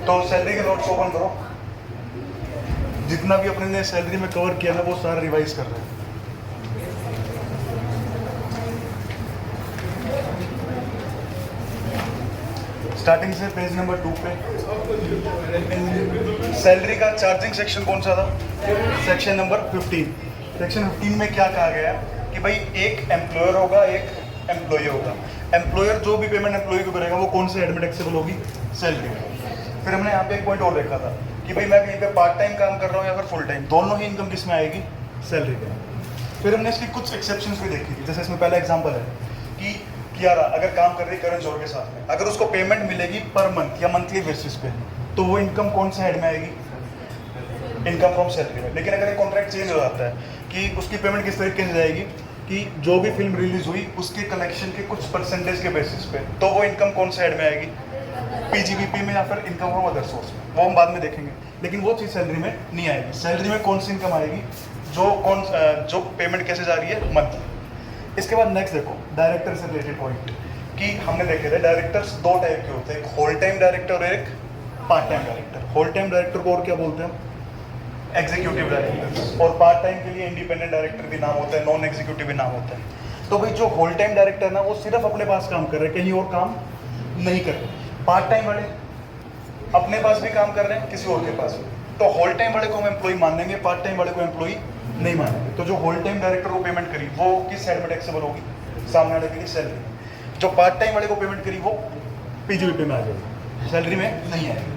तो सैलरी के notes open करो, जितना भी अपने ने सैलरी में कवर किया ना वो सारा रिवाइज कर रहे हैं। स्टार्टिंग से पेज नंबर 2 पे सैलरी का चार्जिंग सेक्शन कौन सा था? Section number 15। सेक्शन 15 में क्या कहा गया है कि भाई एक एम्प्लॉयर होगा, एक एम्प्लॉय होगा। एम्प्लॉयर जो भी पेमेंट एम्प्लॉय को करेगा वो कौन से हेड में टैक्सेबल होगी? सैलरी में। फिर हमने यहाँ पे एक पॉइंट और देखा था कि भाई मैं कहीं पे पार्ट टाइम काम कर रहा हूँ या फिर फुल टाइम, दोनों ही इनकम किस में आएगी? सैलरी में। फिर हमने इसकी कुछ एक्सेप्शंस भी देखी थी। जैसे इसमें पहला एग्जांपल है कि कियारा अगर काम कर रही है करण जौहर के साथ में, अगर उसको पेमेंट मिलेगी पर मंथ या मंथली बेसिस पे, तो वो इनकम कौन से हेड में आएगी? इनकम फ्रॉम सैलरी में। लेकिन अगर एक कॉन्ट्रैक्ट चेंज हो जाता है कि उसकी पेमेंट किस तरीके से जाएगी कि जो भी फिल्म रिलीज हुई उसके कलेक्शन के कुछ परसेंटेज के बेसिस पे, तो वो इनकम कौन से हेड में आएगी? पीजीबीपी में या फिर इनकम फ्रॉम अदर सोर्स में, वो हम बाद में देखेंगे। लेकिन वो चीज़ सैलरी में नहीं आएगी। सैलरी में कौन सी इनकम आएगी? जो पेमेंट कैसे जा रही है? मंथली। इसके बाद नेक्स्ट देखो डायरेक्टर से रिलेटेड पॉइंट कि हमने देखे थे डायरेक्टर्स दो टाइप के होते हैं, एक होल टाइम डायरेक्टर और एक part time director. Whole time director को और क्या बोलते हैं? Executive director. और पार्ट टाइम के लिए इंडिपेंडेंट डायरेक्टर भी नाम होता है, नॉन एग्जीक्यूटिव भी नाम होता है। तो भाई जो होल टाइम डायरेक्टर ना वो सिर्फ अपने पास काम कर रहे हैं, कहीं और काम नहीं कर रहे। पार्ट टाइम वाले अपने पास भी काम कर रहे हैं, किसी और के पास भी। तो होल टाइम वाले को हम एम्प्लॉय मानेंगे, पार्ट टाइम वाले को एम्प्लॉय नहीं मानेंगे। तो जो होल टाइम डायरेक्टर को पेमेंट करी वो किस हेड में टैक्सेबल होगी? सामने वाले के लिए सैलरी। जो पार्ट टाइम वाले को पेमेंट करी वो पीजीबीपी में आ जाएगी, सैलरी में नहीं आएगी।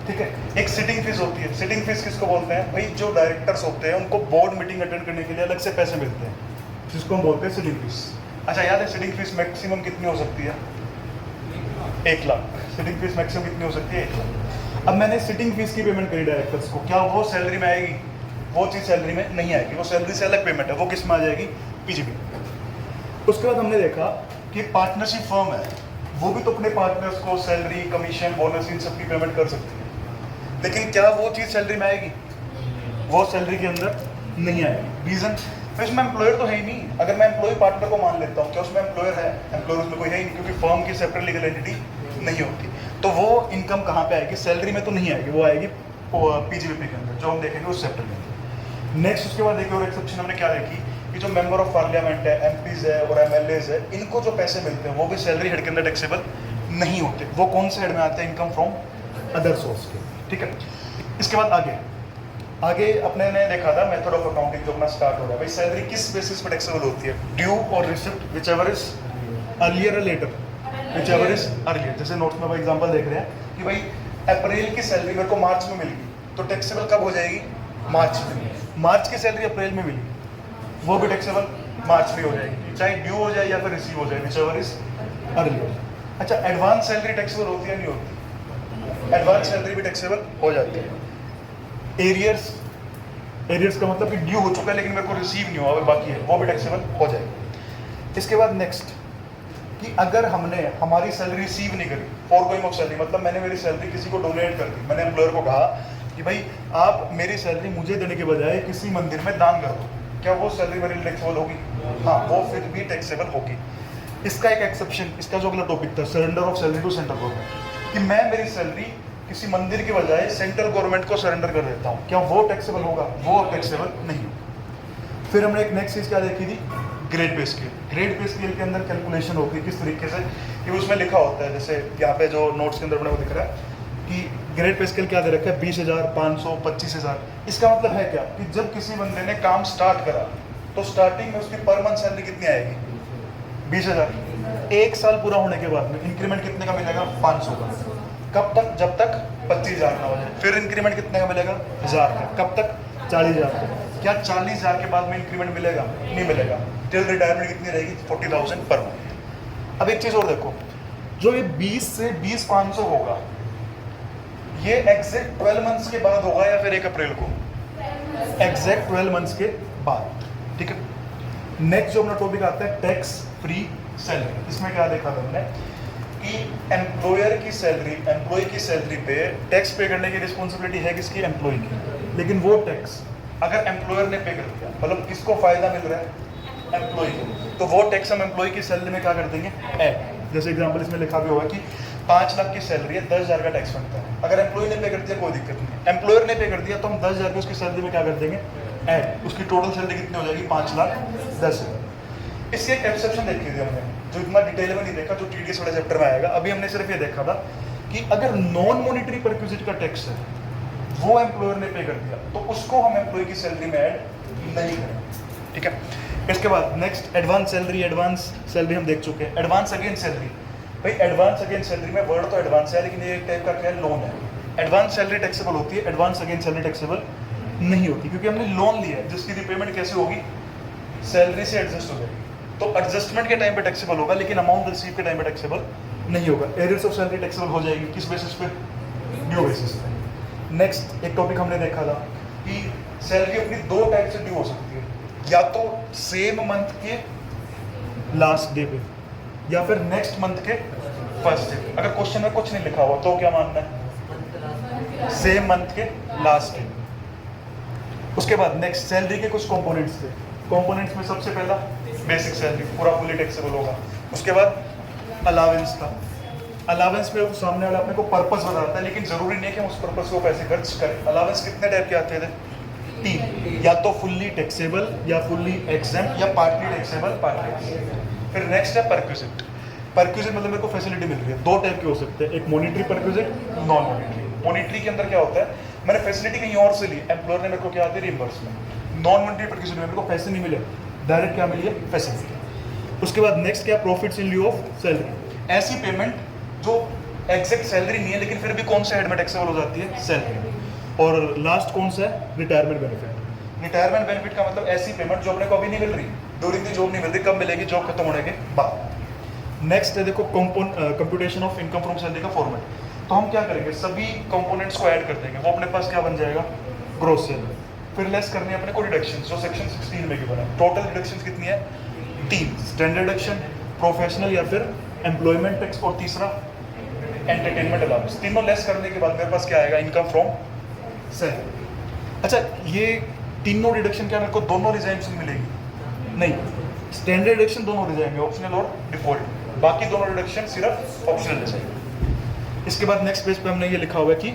ठीक है। एक सिटिंग फीस होती है। सिटिंग फीस किसको बोलते हैं? भाई जो डायरेक्टर्स होते हैं उनको बोर्ड मीटिंग अटेंड करने के लिए अलग से पैसे मिलते हैं, जिसको हम बोलते हैं सिटिंग फीस। अच्छा याद है सिटिंग फीस मैक्सिमम कितनी हो सकती है? 1 लाख। सिटिंग फीस मैक्सिमम कितनी हो सकती है? 1 लाख। अब मैंने सिटिंग फीस की पेमेंट करी डायरेक्टर्स को, क्या वो सैलरी में आएगी? वो चीज़ सैलरी में नहीं आएगी, वो सैलरी से अलग पेमेंट है, वो किस में आ जाएगी? पीजीबी। उसके बाद हमने देखा कि पार्टनरशिप फर्म है, वो भी तो अपने पार्टनर्स को सैलरी, कमीशन, बोनस इन सब की पेमेंट कर सकती है। लेकिन क्या वो चीज़ सैलरी में आएगी? वो सैलरी के अंदर नहीं आएगी। रीज़न? तो इसमें एम्प्लॉयर तो है ही नहीं। अगर मैं एम्प्लॉय पार्टनर को मान लेता हूँ, क्या उसमें एम्प्लॉयर है? एम्प्लॉयर उसमें कोई है ही नहीं, क्योंकि फर्म की सेपरेट लीगल एंटिटी नहीं होती। तो वो इनकम कहाँ पे आएगी? सैलरी में तो नहीं आएगी, वो आएगी पीजीबीपी के अंदर, जो हम देखेंगे उस चैप्टर में। नेक्स्ट उसके बाद देखिए और एक्सेप्शन हमने क्या देखी कि जो मेंबर ऑफ पार्लियामेंट है, एमपीज है और एमएलएज है, इनको जो पैसे मिलते हैं वो भी सैलरी हेड के अंदर टैक्सेबल नहीं होते। वो कौन से हेड में आते हैं? इनकम फ्रॉम अदर सोर्स के। ठीक है। इसके बाद आगे अपने ने देखा था मेथड ऑफ अकाउंटिंग जो अपना स्टार्ट हो रहा है। भाई सैलरी किस बेसिस पर टैक्सेबल होती है? ड्यू और receipt, whichever is earlier और later, whichever is earlier. जैसे नोट्स में भाई एग्जांपल देख रहे हैं कि भाई अप्रैल की सैलरी मेरे को मार्च में मिल गई, तो टैक्सेबल कब हो जाएगी? मार्च में। मार्च की सैलरी अप्रैल में मिली, वो भी टैक्सेबल मार्च में हो जाएगी, चाहे ड्यू हो जाए या फिर रिसीव हो जाए, विच एवर इज अर्लियर। अच्छा एडवांस सैलरी टैक्सेबल होती है नहीं होती? एडवांस सैलरी भी टैक्सेबल हो जाती है। एरियर्स का मतलब कि ड्यू हो चुका है लेकिन मेरे को रिसीव नहीं हुआ, बाकी है, वो भी टैक्सेबल हो जाएगा। इसके बाद नेक्स्ट कि अगर हमने हमारी सैलरी रिसीव नहीं करी, फॉर गोइंग ऑफ सैलरी, मतलब मैंने मेरी सैलरी किसी को डोनेट कर दी, मैंने एम्प्लॉयर को कहा कि भाई आप मेरी सैलरी मुझे देने के बजाय किसी मंदिर में दान कर दो, क्या वो सैलरी मेरी टैक्सेबल होगी? हाँ, वो फिर भी टैक्सेबल होगी। इसका एक एक्सेप्शन, इसका जो अगला टॉपिक था surrender of salary to central government, कि मैं मेरी सैलरी किसी मंदिर के बजाय सेंट्रल गवर्नमेंट को सरेंडर कर देता हूँ, क्या वो टैक्सेबल होगा? वो टैक्सेबल नहीं होगा। फिर हमने एक नेक्स्ट चीज़ क्या देखी थी? Grade pay scale. Grade pay scale के अंदर कैलकुलेशन होती है किस तरीके से कि उसमें लिखा होता है, जैसे यहाँ पे जो नोट्स के अंदर अपने को दिख रहा है कि ग्रेड पे स्केल क्या दे रखा है? 20,000, 500, 25,000। इसका मतलब है क्या कि जब किसी बंदे ने काम स्टार्ट करा तो स्टार्टिंग में उसकी पर मंथ सैलरी कितनी आएगी? 20,000। 1 साल पूरा होने के बाद में इंक्रीमेंट कितने का मिलेगा? 500 का। कब तक? जब तक 25,000 ना हो जाए। फिर इंक्रीमेंट कितने का मिलेगा? 1,000 का। कब तक? 40,000 का। क्या 40,000 के बाद में इंक्रीमेंट मिलेगा? नहीं मिलेगा। टिल रिटायरमेंट कितनी रहेगी? 40,000 पर मंथ। अब एक चीज़ और देखो, जो ये 20 से 20,500 होगा, ये एग्जैक्ट 12 मंथ्स के बाद होगा या फिर 1 अप्रैल को? एग्जैक्ट 12 मंथ्स के बाद। ठीक है। नेक्स्ट जो अपना टॉपिक आता है टैक्स फ्री सैलरी। इसमें क्या देखा था हमने कि एम्प्लॉयर की सैलरी, एम्प्लॉय की सैलरी पे टैक्स पे करने की रिस्पॉन्सिबिलिटी है किसकी? एम्प्लॉय की। लेकिन वो टैक्स अगर एम्प्लॉयर ने पे कर दिया, मतलब किसको फायदा मिल रहा है? एम्प्लॉय को, तो वो टैक्स हम एम्प्लॉय की सैलरी में क्या कर देंगे? ऐड। जैसे एग्जांपल इसमें लिखा भी होगा कि 5 लाख की सैलरी है, 10,000 का टैक्स बनता है। अगर एम्प्लॉय ने पे कर दिया कोई दिक्कत नहीं, एम्प्लॉयर ने पे कर दिया तो हम 10,000 उसकी सैलरी में क्या कर देंगे, ऐड। उसकी टोटल सैलरी कितनी हो जाएगी, 5,10,000। इसकी एक एक्सेप्शन देखी थी हमने, जो इतना डिटेल में नहीं देखा, जो टीडीएस वाले चैप्टर में आएगा। अभी हमने सिर्फ ये देखा था कि अगर नॉन मॉनिटरी परक्विजिट का टैक्स है वो एम्प्लॉयर ने पे कर दिया तो उसको हम एम्प्लॉय की सैलरी में ऐड नहीं करेंगे, ठीक है। इसके बाद next advance salary. Advance salary हम देख चुके हैं। एडवांस अगेन सैलरी, भाई एडवांस अगेन सैलरी में वर्ड तो एडवांस है, लेकिन ये एक टाइप का क्या है, लोन है। एडवांस सैलरी टैक्सेबल होती है, एडवांस अगेन सैलरी टैक्सेबल नहीं होती, क्योंकि हमने लोन लिया है जिसकी रिपेमेंट कैसे होगी, सैलरी से एडजस्ट हो जाएगी। तो एडजस्टमेंट के टाइम पे टैक्सेबल होगा, लेकिन अमाउंट रिसीव के टाइम पे टैक्सेबल नहीं होगा। एरियर्स ऑफ सैलरी टैक्सेबल हो जाएगी, किस बेसिस पे, ड्यू बेसिस पे। नेक्स्ट एक टॉपिक हमने देखा था कि सैलरी अपनी दो टाइप से ड्यू हो सकती है, या तो सेम मंथ के लास्ट डे पे या फिर नेक्स्ट मंथ के फर्स्ट डे। अगर क्वेश्चन में कुछ नहीं लिखा हुआ तो क्या मानना है, सेम मंथ के लास्ट डे। उसके बाद नेक्स्ट सैलरी के कुछ कंपोनेंट्स थे। कंपोनेंट्स में सबसे पहला बेसिक सैलरी, पूरा फुली टैक्सेबल होगा। उसके बाद अलावेंस था। अलावेंस में सामने वाला अपने को पर्पस बताता है, लेकिन जरूरी नहीं कि हम उस पर्पस को पैसे खर्च करें। अलावेंस कितने टाइप के आते थे, 3, या तो फुल्ली टैक्सेबल या फुल्ली एग्जेम्प्ट या पार्टली टैक्सेबल पार्टली एग्जेम्प्ट। फिर नेक्स्ट है परक्विजिट। परक्विजिट मतलब मेरे को फैसिलिटी मिल रही है, दो टाइप के हो सकते हैं, एक monetary perquisite, non monetary. Monetary के अंदर क्या होता है, मैंने फैसिलिटी कहीं और से ली, एम्प्लॉयर ने मेरे को क्या आती है, रिइंबर्समेंट। नॉन मॉनिटरी परक्विजिट में मेरे को पैसे नहीं मिले, डायरेक्ट क्या मिली है, फैसिलिटी। उसके बाद नेक्स्ट क्या, profits in lieu of salary. ऐसी पेमेंट जो एग्जैक्ट सैलरी नहीं है, लेकिन फिर भी कौन सा हेड में टैक्सेबल हो जाती है, सैलरी। और लास्ट कौन सा है, रिटायरमेंट बेनिफिट। रिटायरमेंट बेनिफिट का मतलब ऐसी पेमेंट जो अपने को अभी नहीं मिल रही, ड्यूरिंग द जॉब नहीं मिल रही, कब मिलेगी, जॉब खत्म होने के बाद। नेक्स्ट है देखो computation of income from salary का फॉर्मेट। तो हम क्या करेंगे, सभी कंपोनेंट्स को ऐड कर देंगे, वो अपने पास क्या बन जाएगा, ग्रॉस सैलरी। फिर लेस करनी है अपने को डिडक्शन, जो सेक्शन 16 में गिवन है। टोटल डिडक्शन कितनी है, 3, स्टैंडर्ड डिडक्शन, प्रोफेशनल या फिर एम्प्लॉयमेंट टैक्स, और तीसरा एंटरटेनमेंट अलाउंस। तीनों लेस करने के बाद मेरे पास क्या आएगा, इनकम फ्रॉम सैलरी। अच्छा, ये तीनों डिडक्शन क्या मेरे को दोनों रिजाइम से मिलेगी, नहीं, स्टैंडर्ड डिडक्शन दोनों रिजाइम में, ऑप्शनल और डिफॉल्ट। बाकी दोनों डिडक्शन सिर्फ ऑप्शनल रिजाइम। इसके बाद नेक्स्ट पेज पे हमने ये लिखा हुआ है कि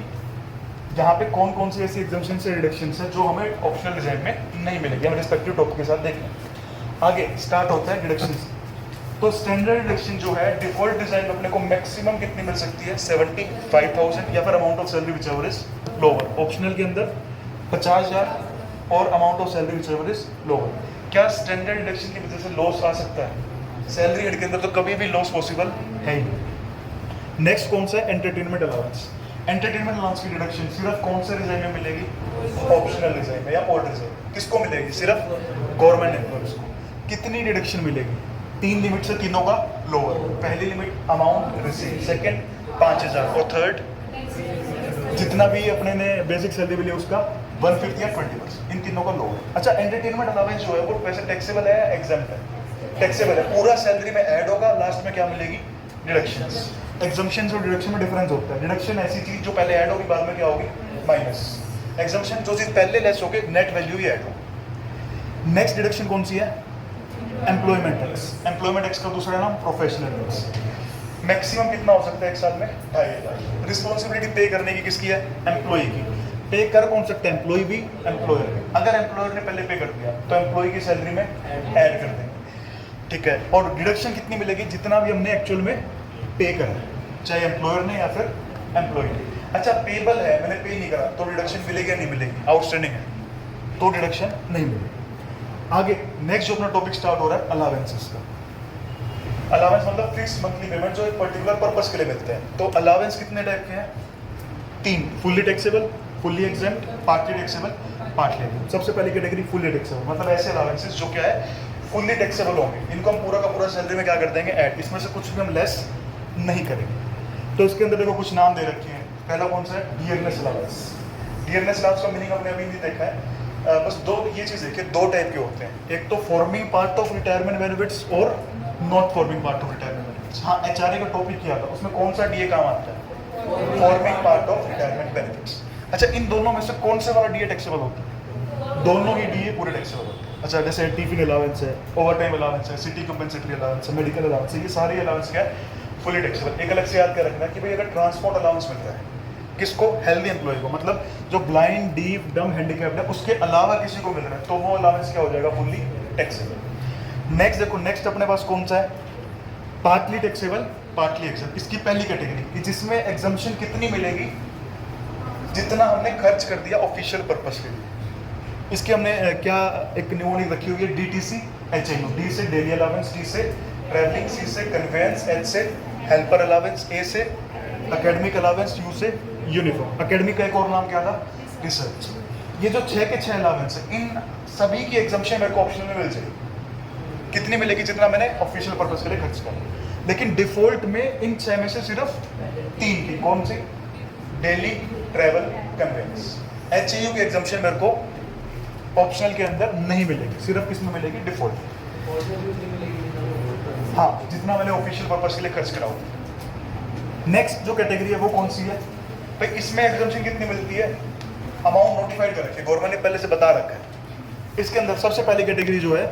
यहाँ पे कौन कौन सी ऐसी एग्जाम्पशन से डिडक्शन है जो हमें ऑप्शनल डिजाइन में नहीं मिलेगी। हम रिस्पेक्टिव टॉपिक के साथ देखें। आगे स्टार्ट होता है डिडक्शन। तो स्टैंडर्ड डिडक्शन जो है, डिफॉल्ट डिजाइन में अपने को मैक्सिमम कितनी मिल सकती है, 75,000 या फिर amount of salary which ever is lower. Optional के अंदर 50,000 और amount of salary which ever is lower. क्या स्टैंडर्ड डिडक्शन की वजह से लॉस आ सकता है, सैलरी हेड के अंदर तो कभी भी लॉस पॉसिबल है ही। नेक्स्ट कौन सा है, एंटरटेनमेंट अलाउंस। एंटरटेनमेंट अलाउंस की डिडक्शन सिर्फ कौन से डिजाइन में मिलेगी, ऑप्शनल डिजाइन में या ओल्ड डिजाइन। किसको मिलेगी, सिर्फ गवर्नमेंट एम्प्लॉयज को। कितनी डिडक्शन मिलेगी, 3 लिमिट से तीनों का लोअर। पहली लिमिट अमाउंट रिसीव, सेकंड 5,000 और थर्ड जितना भी अपने ने बेसिक सैलरी मिली उसका 1/5 या 20%, इन तीनों का लोअर। अच्छा, एंटरटेनमेंट अलाउंस जो है वो पैसे टैक्सेबल है या एग्जम्प्ट है, टैक्सेबल है, पूरा सैलरी में ऐड होगा, लास्ट में क्या मिलेगी, डिडक्शंस। एग्जम्पशंस और डिडक्शन में डिफरेंस होता है। डिडक्शन ऐसी चीज जो पहले ऐड होगी, बाद में क्या होगी, माइनस। एग्जम्पशन जो चीज पहले लेस होगी, नेट वैल्यू ही ऐड होगी। नेक्स्ट डिडक्शन कौन सी है, एम्प्लॉयमेंट टैक्स। एम्प्लॉयमेंट टैक्स का दूसरा नाम प्रोफेशनल टैक्स। मैक्सिमम कितना हो सकता है एक साल में, 2,500। रिस्पॉन्सिबिलिटी पे करने की किसकी है, एम्प्लॉय की। पे कर कौन सकता है, एम्प्लॉय भी, एम्प्लॉयर भी। अगर एम्प्लॉयर ने पहले पे कर दिया तो एम्प्लॉय की सैलरी में ऐड कर देंगे, ठीक है। और डिडक्शन कितनी मिलेगी, जितना भी हमने एक्चुअल में पे करा, चाहे एम्प्लॉयर ने या फिर एम्प्लॉय ने। अच्छा, पेबल है, मैंने पे नहीं करा तो डिडक्शन मिलेगी या नहीं मिलेगी, आउटस्टैंडिंग है तो डिडक्शन नहीं मिलेगी। आगे नेक्स्ट जो अपना टॉपिक स्टार्ट हो रहा है, अलावेंसेस का। अलावेंस मतलब फिक्स मंथली पेमेंट जो एक पर्टिकुलर पर्पस के लिए मिलते हैं। तो अलावेंस कितने टाइप के हैं, 3, fully taxable, fully exempt, partly taxable, partly exempt. सबसे पहली कैटेगरी फुल्ली टैक्सेबल, मतलब ऐसे अलावेंसेस जो क्या है, फुल्ली टैक्सेबल होंगे, इनको हम पूरा का पूरा सैलरी में क्या कर देंगे, ऐड। इसमें से कुछ भी हम लेस नहीं करेंगे। तो इसके अंदर देखो कुछ नाम दे रखे हैं। पहला कौन सा है, डियरनेस अलाउंस। डियरनेस अलाउंस का मीनिंग हमने अभी नहीं देखा है। बस दो ये चीज़ देखिए, दो टाइप के होते हैं, एक तो forming part of retirement benefits और not forming part of retirement benefits. हाँ, एचआरए का टॉपिक किया था, उसमें कौन सा डीए काम आता है, forming part of retirement benefits. अच्छा, इन दोनों में से कौन से वाला डीए टैक्सेबल होता है, दोनों ही डीए पूरे टैक्सेबल होते हैं। अच्छा, जैसे टिफिन अलाउंस है, ओवर टाइम अलाउंस है, सिटी कंपेंसेटरी अलाउंस है, मेडिकल अलाउंस है, ये सारे अलाउंस क्या है, फुली टैक्सेबल। एक अलग से याद कर रखना कि भाई अगर ट्रांसपोर्ट अलाउंस मिल रहा है किसको, हेल्दी एम्प्लॉय को, मतलब जो ब्लाइंड, डीफ, डम, हैंडीकैप्ड है उसके अलावा किसी को मिल रहा है तो वो अलाउंस क्या हो जाएगा, फुली टैक्सेबल। नेक्स्ट देखो, नेक्स्ट अपने पास कौन सा है, पार्टली टैक्सेबल, पार्टली एग्जम्प्ट। इसकी पहली कैटेगरी कि जिसमें एग्जम्पशन कितनी मिलेगी, जितना हमने खर्च कर दिया ऑफिशियल पर्पस के लिए। इसकी हमने क्या एक न्यूमोनिक रखी हुई है, DTC HIU, D से डेली अलाउंस, T से ट्रैवलिंग, C से कन्वेंस, H से हेल्पर अलाउंस, A से एकेडमिक अलाउंस, U से यूनिफॉर्म। एकेडमिक का एक और नाम क्या था, रिसर्च। ये जो 6 के 6 अलाउंस है, इन सभी की एग्जम्पशन मेरे को ऑप्शन में मिल जाएगी। कितनी मिलेगी, जितना मैंने ऑफिशियल पर्पस के लिए खर्च किया। लेकिन डिफॉल्ट में इन 6 में से सिर्फ 3 की, कौन सी, डेली, ट्रैवल, कन्वेंस। HIU की एग्जम्पशन मेरे को ऑप्शनल के अंदर नहीं मिलेगी, सिर्फ किसमें मिलेगी, डिफॉल्ट। हाँ, जितना मैंने ऑफिशियल पर्पस के लिए खर्च करा होगा। नेक्स्ट जो कैटेगरी है वो कौन सी है भाई, इसमें एग्जम्पशन कितनी मिलती है, अमाउंट नोटिफाइड कर रखी है, गवर्नमेंट ने पहले से बता रखा है। इसके अंदर सबसे पहली कैटेगरी जो है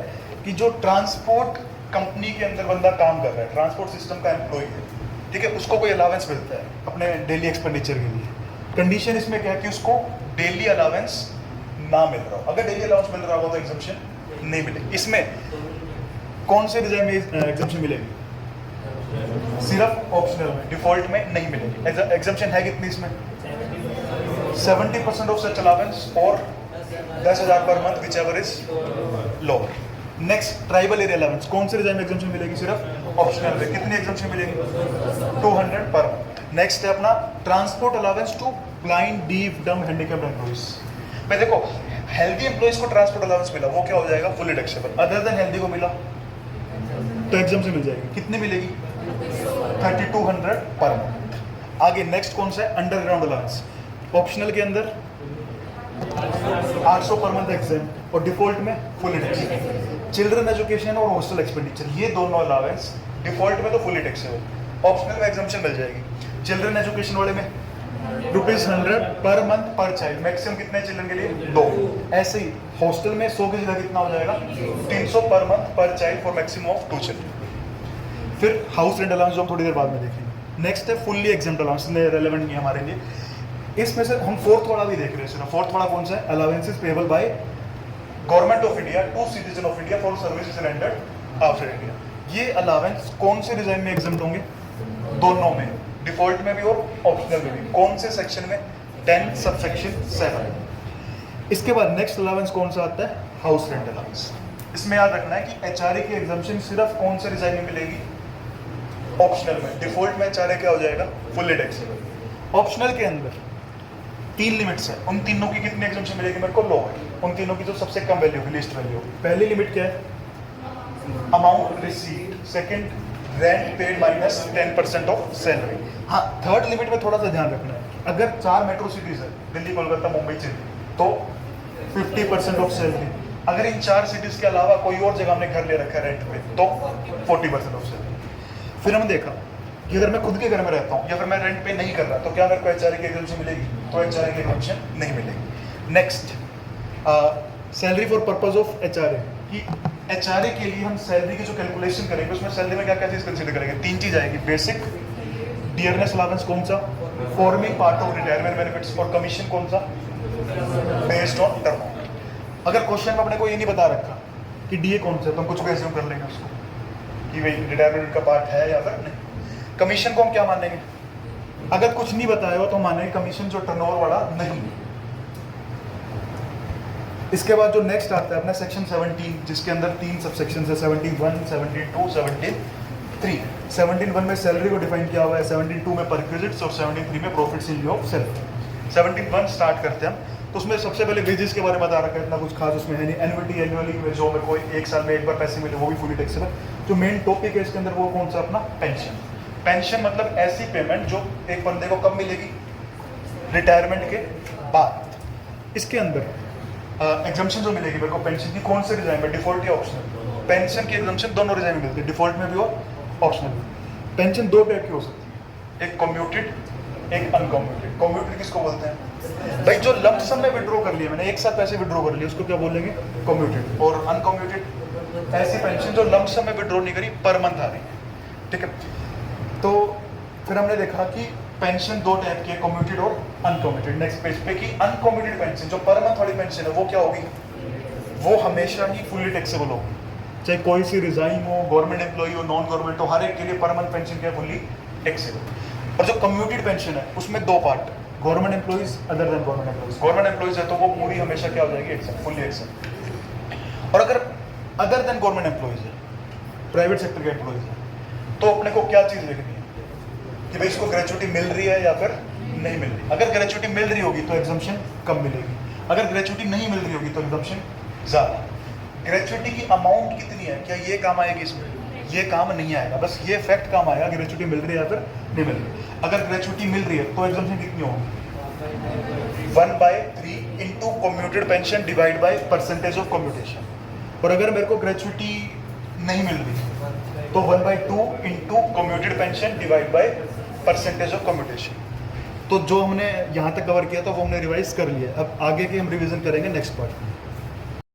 कि जो ट्रांसपोर्ट कंपनी के अंदर बंदा काम कर रहा है, ट्रांसपोर्ट सिस्टम का एम्प्लॉय है, ठीक है, उसको कोई अलावेंस मिलता है अपने डेली एक्सपेंडिचर के लिए। कंडीशन इसमें क्या है कि उसको डेली अलावेंस ना मिल रहा हो। अगर डेली अलाउंस मिल रहा होगा तो एग्जम्पशन नहीं मिलेगी। इसमें कौन से डिजाइन में एग्जम्पशन मिलेगी, सिर्फ ऑप्शनल में, डिफॉल्ट में नहीं मिलेगी। एग्जम्पशन है कितनी इसमें, 70% ऑफ सच अलावेंस और 10,000 per month, which ever is lower. Next tribal area allowance, कौन से डिजाइन में एग्जम्पशन मिलेगी, सिर्फ ऑप्शनल में। कितनी एग्जम्पशन मिलेगी, 200 पर मंथ। नेक्स्ट है अपना transport allowance to blind, deaf, dumb, handicapped employees. भाई देखो, हेल्दी एम्प्लॉइज को ट्रांसपोर्ट अलाउंस मिला, वो क्या हो जाएगा, fully taxable. Other than healthy को मिला तो एग्जम्पशन मिल जाएगी। कितनी मिलेगी, 3200 पर मंथ। आगे नेक्स्ट कौन सा है, अंडरग्राउंड अलाउंस। ऑप्शनल के अंदर 800 पर मंथ एग्जाम और डिफॉल्ट में फुली टैक्सेबल। चिल्ड्रन एजुकेशन और हॉस्टल एक्सपेंडिचर, ये दोनों अलाउंस डिफॉल्ट में तो फुली टैक्सेबल, ऑप्शनल में एग्जम्पशन मिल जाएगी। चिल्ड्रन एजुकेशन वाले में ₹100 पर मंथ पर चाइल्ड, मैक्सिमम कितने चिल्ड्रन के लिए, 2। ऐसे ही हॉस्टल में 100 की जगह कितना हो जाएगा, 300 पर मंथ पर child for maximum of 2 children. फिर हाउस रेंट अलाउंस जो हम थोड़ी देर बाद में देखेंगे। नेक्स्ट है फुल्ली एग्जम्प्ट अलाउंस, रेलेवेंट नहीं हमारे लिए। इसमें से हम फोर्थ वाला भी देख रहे हैं सिर्फ। फोर्थ वाला कौन सा है, allowances payable by government of India to citizen of India for services rendered outside India. ये अलाउंस कौन से डिजाइन में एग्जम्प्ट होंगे, दोनों में, डिफॉल्ट में भी और ऑप्शनल में भी। कौन से सेक्शन में, 10 सबसेक्शन 7। इसके बाद नेक्स्ट अलाउंस कौन सा आता है, हाउस रेंट अलाउंस। इसमें याद रखना है कि एचआरए की एग्जम्पशन सिर्फ कौन से डिजाइन में मिलेगी, ऑप्शनल में। डिफॉल्ट में एचआरए क्या हो जाएगा, फुली टैक्सेबल। ऑप्शनल के अंदर 3 लिमिट्स है, उन तीनों की कितनी एग्जम्पशन मिलेगी मेरे को, लोअर। उन तीनों की जो सबसे कम वैल्यू होगी, लिस्ट वैल्यू। पहली लिमिट क्या है, amount received. Second, rent paid minus 10% of salary. हाँ, थर्ड लिमिट में थोड़ा सा ध्यान रखना है, अगर 4 मेट्रो सिटीज है, दिल्ली, कोलकाता, मुंबई, चेन्नई, तो 50% ऑफ सैलरी। अगर इन 4 सिटीज के अलावा कोई और जगह हमने घर ले रखा है रेंट पे, तो 40% ऑफ सैलरी। फिर हमने देखा कि अगर मैं खुद के घर में रहता हूँ या फिर मैं रेंट पे नहीं कर रहा, तो क्या मेरे को एचआरए की एग्जम्पशन मिलेगी, तो एचआरए की एग्जम्पशन नहीं मिलेगी। Next, salary for purpose of HRA, कि एचआरए के लिए हम सैलरी की जो कैलकुलेशन करेंगे, उसमें सैलरी में क्या क्या चीज़ कंसीडर करेंगे, 3 चीज़ आएगी। बेसिक, डियरनेस अलाउंस कौन सा, forming part of retirement benefits, और कमीशन कौन सा, बेस्ड ऑन टर्म। अगर क्वेश्चन में अपने को ये नहीं बता रखा कि डीए कौन सा है, तो हम कुछ भी एज्यूम कर लेंगे उसको कि भाई रिटायरमेंट का पार्ट है या फिर नहीं। कमीशन को हम क्या मानेंगे, अगर कुछ नहीं बताया हो तो मानेंगे कमीशन जो टर्नओवर वाला नहीं। इसके बाद जो नेक्स्ट आता है अपना सेक्शन 17, जिसके अंदर 3 सबसेक्शन है, 71, 72, 73। 71 में सैलरी को डिफाइन किया हुआ है, 72 में परक्विजिट्स और 73 में profits in लिeu of self. 71 start करते हैं हम, तो उसमें सबसे पहले वेजेस के बारे में बता रखा है, इतना कुछ खास उसमें है नहीं। एनुअलिटी, एनुअली में जो मेरे को 1 साल में 1 बार पैसे मिले, वो भी फुली टैक्सेबल। जो मेन टॉपिक है इसके अंदर वो कौन सा, अपना पेंशन। पेंशन मतलब ऐसी पेमेंट जो एक बंदे को कब मिलेगी, रिटायरमेंट के बाद। इसके अंदर एग्जम्पशन जो मिलेगी मेरे को पेंशन की, कौन से डिजाइन में, डिफॉल्ट या ऑप्शनल। पेंशन की एग्जम्पशन दोनों डिजाइन में मिलती है, डिफॉल्ट में भी और ऑप्शनल में। पेंशन 2 टाइप की हो सकती है, एक कम्यूटेड, एक अनकम्यूटेड। कम्यूटेड किसको बोलते हैं भाई, जो लंप सम में विड्रॉ कर लिया मैंने, एक साथ पैसे विड्रॉ कर लिए, उसको क्या बोलेंगे, कम्यूटेड। और अनकम्यूटेड ऐसी पेंशन जो लंप सम में विड्रॉ नहीं करी, पर मंथ आ रही है, ठीक है। तो फिर हमने देखा कि पेंशन दो टाइप की है, कम्यूटेड और अनकम्यूटेड। नेक्स्ट पेज पे कि अनकम्यूटेड पेंशन जो पर मंथ वाली पेंशन है वो क्या होगी, वो हमेशा ही फुल्ली टैक्सेबल होगी, चाहे कोई सी रिजाइन हो, गवर्नमेंट एम्प्लॉई हो, नॉन गवर्नमेंट हो, हर एक के लिए पर मंथ पेंशन क्या है, फुल्ली टैक्सेबल। और जो कम्यूटेड पेंशन है उसमें दो part, government employees other than government employees. Government employees है तो वो पूरी हमेशा क्या हो जाएगी, एक्सेप्ट, फुल्ली एक्सेप्ट। और अगर अदर देन गवर्नमेंट एम्प्लॉइज है, प्राइवेट सेक्टर के एम्प्लॉइज है, तो अपने को क्या चीज़ देखनी है कि भाई इसको ग्रेचुइटी मिल रही है या फिर नहीं मिल रही। अगर ग्रेचुइटी मिल रही होगी तो एग्जम्पशन कम मिलेगी, अगर ग्रेचुइटी नहीं मिल रही होगी तो एग्जम्पशन ज़्यादा। ग्रेचुइटी की अमाउंट कितनी है, क्या ये काम आएगी इसमें, ये काम नहीं आएगा, बस ये फैक्ट काम आएगा ग्रेचुइटी मिल रही है या फिर नहीं मिल रही। अगर ग्रेचुइटी मिल रही है तो एग्जम्पशन कितनी होगी, 1/3 into commuted pension divide by percentage of commutation. और अगर मेरे को ग्रेचुइटी नहीं मिल रही तो 1/2 into commuted pension divide by percentage of commutation. तो जो हमने यहाँ तक कवर किया था वो हमने रिवाइज कर लिया, अब आगे की हम रिवीजन करेंगे नेक्स्ट पार्ट में।